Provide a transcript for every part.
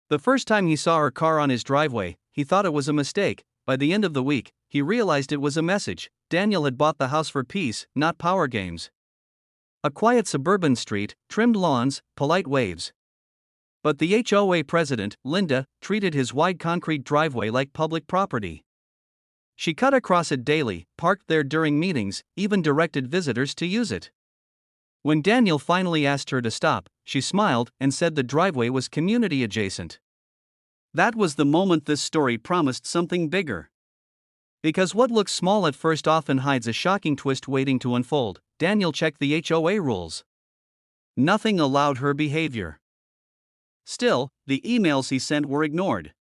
The first time he saw her car on his driveway, he thought it was a mistake. By the end of the week, he realized it was a message. Daniel had bought the house for peace, not power games. A quiet suburban street, trimmed lawns, polite waves. But the HOA president, Linda, treated his wide concrete driveway like public property. She cut across it daily, parked there during meetings, even directed visitors to use it. When Daniel finally asked her to stop, she smiled and said the driveway was community adjacent. That was the moment this story promised something bigger. Because what looks small at first often hides a shocking twist waiting to unfold. Daniel checked the HOA rules. Nothing allowed her behavior. Still, the emails he sent were ignored.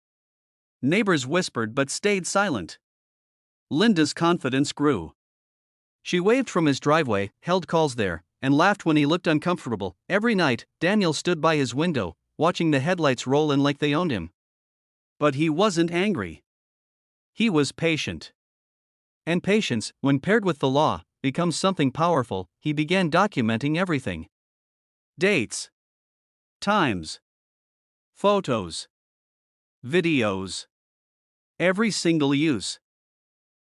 Neighbors whispered but stayed silent. Linda's confidence grew. She waved from his driveway, held calls there, and laughed when he looked uncomfortable. Every night, Daniel stood by his window, watching the headlights roll in like they owned him. But he wasn't angry. He was patient. And patience, when paired with the law, becomes something powerful. He began documenting everything. Dates. Times. Photos. Videos. Every single use.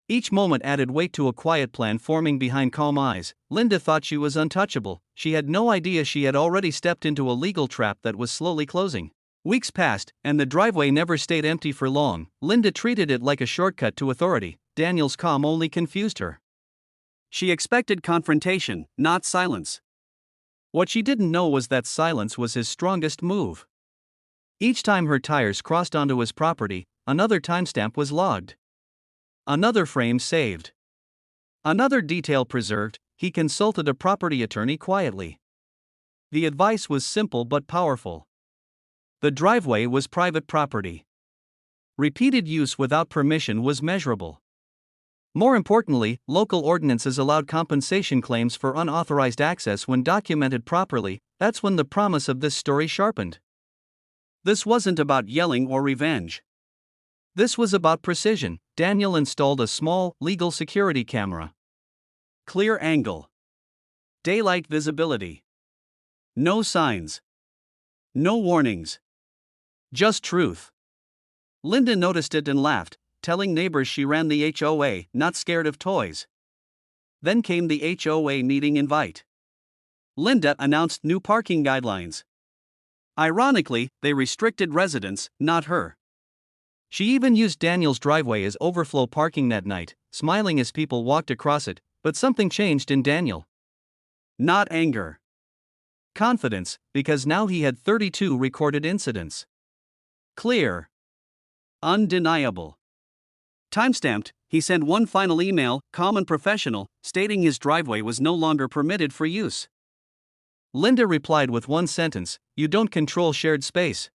Each moment added weight to a quiet plan forming behind calm eyes. Linda thought she was untouchable. She had no idea she had already stepped into a legal trap that was slowly closing. Weeks passed, and the driveway never stayed empty for long. Linda treated it like a shortcut to authority. Daniel's calm only confused her. She expected confrontation, not silence. What she didn't know was that silence was his strongest move. Each time her tires crossed onto his property, another timestamp was logged. Another frame saved. Another detail preserved. He consulted a property attorney quietly. The advice was simple but powerful. The driveway was private property. Repeated use without permission was measurable. More importantly, local ordinances allowed compensation claims for unauthorized access when documented properly. That's when the promise of this story sharpened. This wasn't about yelling or revenge. This was about precision. Daniel installed a small, legal security camera. Clear angle. Daylight visibility. No signs. No warnings. Just truth. Linda noticed it and laughed, telling neighbors she ran the HOA, not scared of toys. Then came the HOA meeting invite. Linda announced new parking guidelines. Ironically, they restricted residents, not her. She even used Daniel's driveway as overflow parking that night, smiling as people walked across it, but something changed in Daniel. Not anger. Confidence, because now he had 32 recorded incidents. Clear. Undeniable. Timestamped, he sent one final email, calm and professional, stating his driveway was no longer permitted for use. Linda replied with one sentence, "You don't control shared space."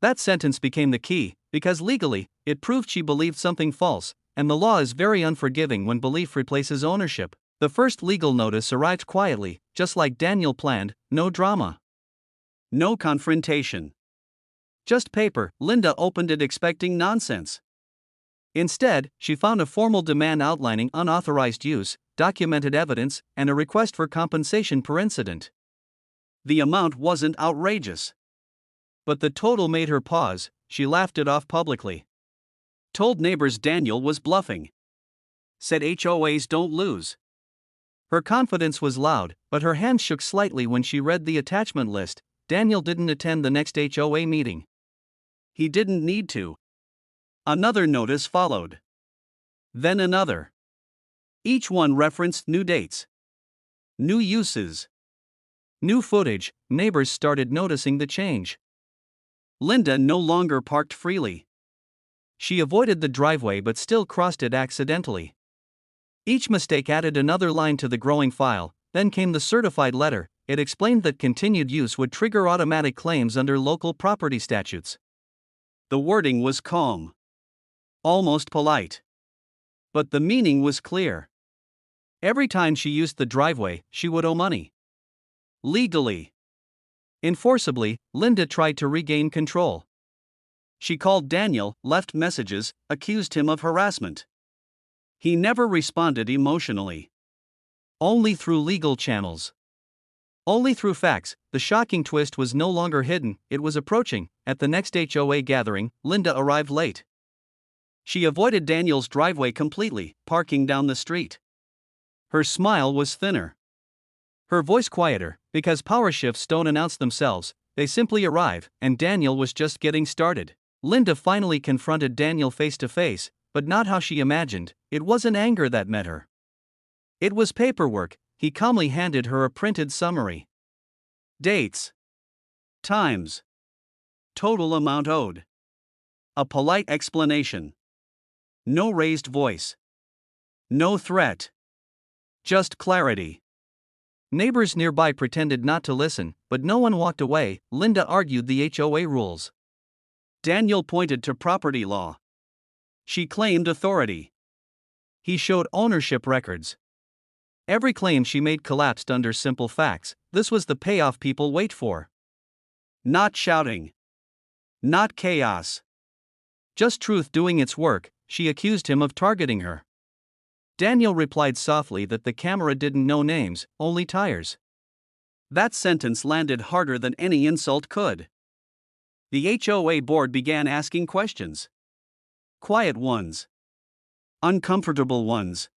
That sentence became the key, because legally, it proved she believed something false, and the law is very unforgiving when belief replaces ownership. The first legal notice arrived quietly, just like Daniel planned. No drama. No confrontation. Just paper. Linda opened it expecting nonsense. Instead, she found a formal demand outlining unauthorized use, documented evidence, and a request for compensation per incident. The amount wasn't outrageous. But the total made her pause. She laughed it off publicly. Told neighbors Daniel was bluffing. Said HOAs don't lose. Her confidence was loud, but her hands shook slightly when she read the attachment list. Daniel didn't attend the next HOA meeting. He didn't need to. Another notice followed. Then another. Each one referenced new dates. New uses. New footage. Neighbors started noticing the change. Linda no longer parked freely. She avoided the driveway but still crossed it accidentally. Each mistake added another line to the growing file. Then came the certified letter. It explained that continued use would trigger automatic claims under local property statutes. The wording was calm. Almost polite. But the meaning was clear. Every time she used the driveway, she would owe money. Legally. Enforceably, Linda tried to regain control. She called Daniel, left messages, accused him of harassment. He never responded emotionally. Only through legal channels. Only through facts. The shocking twist was no longer hidden, it was approaching. At the next HOA gathering, Linda arrived late. She avoided Daniel's driveway completely, parking down the street. Her smile was thinner, her voice quieter, because power shifts don't announce themselves, they simply arrive, and Daniel was just getting started. Linda finally confronted Daniel face to face, but not how she imagined. It wasn't anger that met her. It was paperwork. He calmly handed her a printed summary. Dates, times, total amount owed. A polite explanation. No raised voice. No threat. Just clarity. Neighbors nearby pretended not to listen, but no one walked away. Linda argued the HOA rules. Daniel pointed to property law. She claimed authority. He showed ownership records. Every claim she made collapsed under simple facts. This was the payoff people wait for. Not shouting. Not chaos. Just truth doing its work. She accused him of targeting her. Daniel replied softly that the camera didn't know names, only tires. That sentence landed harder than any insult could. The HOA board began asking questions. Quiet ones. Uncomfortable ones.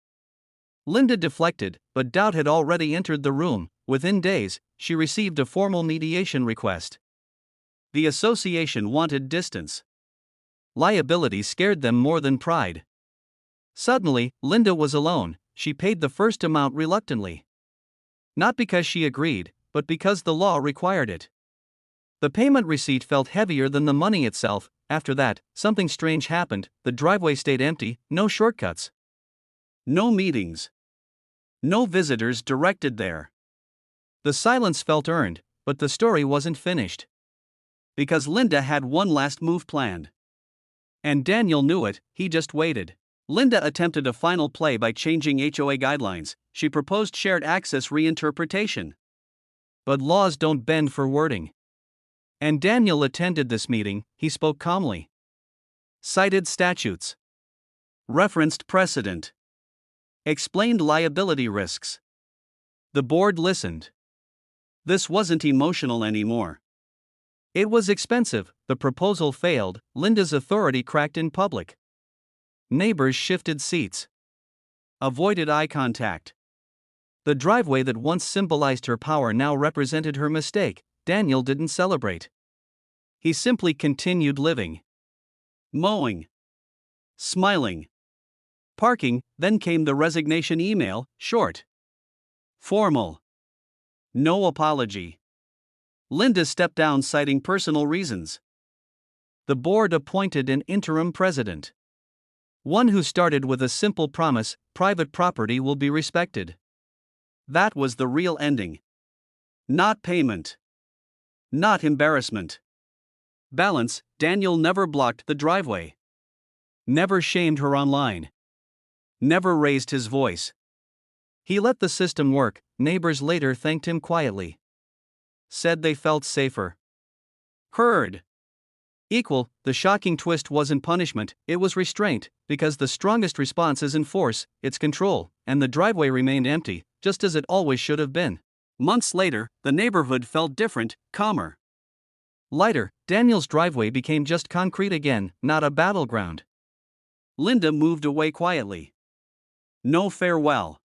Linda deflected, but doubt had already entered the room. Within days, she received a formal mediation request. The association wanted distance. Liability scared them more than pride. Suddenly, Linda was alone. She paid the first amount reluctantly. Not because she agreed, but because the law required it. The payment receipt felt heavier than the money itself. After that, something strange happened. The driveway stayed empty, no shortcuts. No meetings. No visitors directed there. The silence felt earned, but the story wasn't finished. Because Linda had one last move planned. And Daniel knew it, he just waited. Linda attempted a final play by changing HOA guidelines. She proposed shared access reinterpretation. But laws don't bend for wording. And Daniel attended this meeting. He spoke calmly. Cited statutes. Referenced precedent. Explained liability risks. The board listened. This wasn't emotional anymore. It was expensive. The proposal failed. Linda's authority cracked in public. Neighbors shifted seats. Avoided eye contact. The driveway that once symbolized her power now represented her mistake. Daniel didn't celebrate. He simply continued living. Mowing. Smiling. Parking. Then came the resignation email, short. Formal. No apology. Linda stepped down citing personal reasons. The board appointed an interim president. One who started with a simple promise: private property will be respected. That was the real ending. Not payment. Not embarrassment. Balance. Daniel never blocked the driveway. Never shamed her online. Never raised his voice. He let the system work. Neighbors later thanked him quietly. Said they felt safer. Heard. Equal. The shocking twist wasn't punishment, it was restraint, because the strongest response isn't force, it's control, and the driveway remained empty, just as it always should have been. Months later, the neighborhood felt different, calmer. Lighter. Daniel's driveway became just concrete again, not a battleground. Linda moved away quietly. No farewell.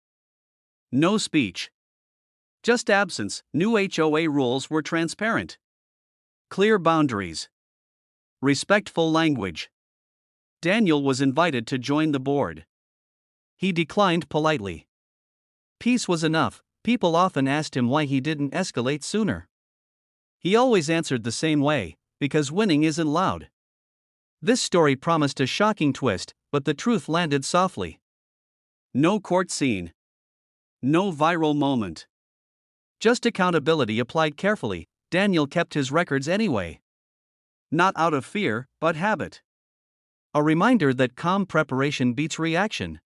No speech. Just absence. New HOA rules were transparent. Clear boundaries. Respectful language. Daniel was invited to join the board. He declined politely. Peace was enough. People often asked him why he didn't escalate sooner. He always answered the same way: because winning isn't loud. This story promised a shocking twist, but the truth landed softly. No court scene. No viral moment. Just accountability applied carefully. Daniel kept his records anyway. Not out of fear, but habit. A reminder that calm preparation beats reaction.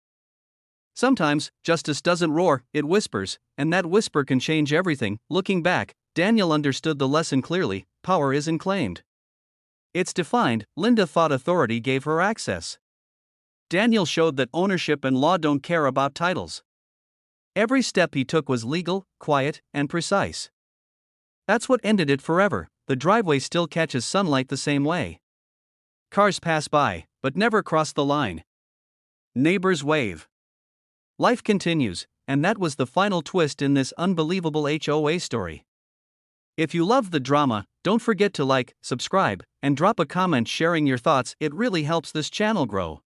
Sometimes, justice doesn't roar, it whispers, and that whisper can change everything. Looking back, Daniel understood the lesson clearly: power isn't claimed. It's defined. Linda thought authority gave her access. Daniel showed that ownership and law don't care about titles. Every step he took was legal, quiet, and precise. That's what ended it forever. The driveway still catches sunlight the same way. Cars pass by, but never cross the line. Neighbors wave. Life continues, and that was the final twist in this unbelievable HOA story. If you love the drama, don't forget to like, subscribe, and drop a comment sharing your thoughts. It really helps this channel grow.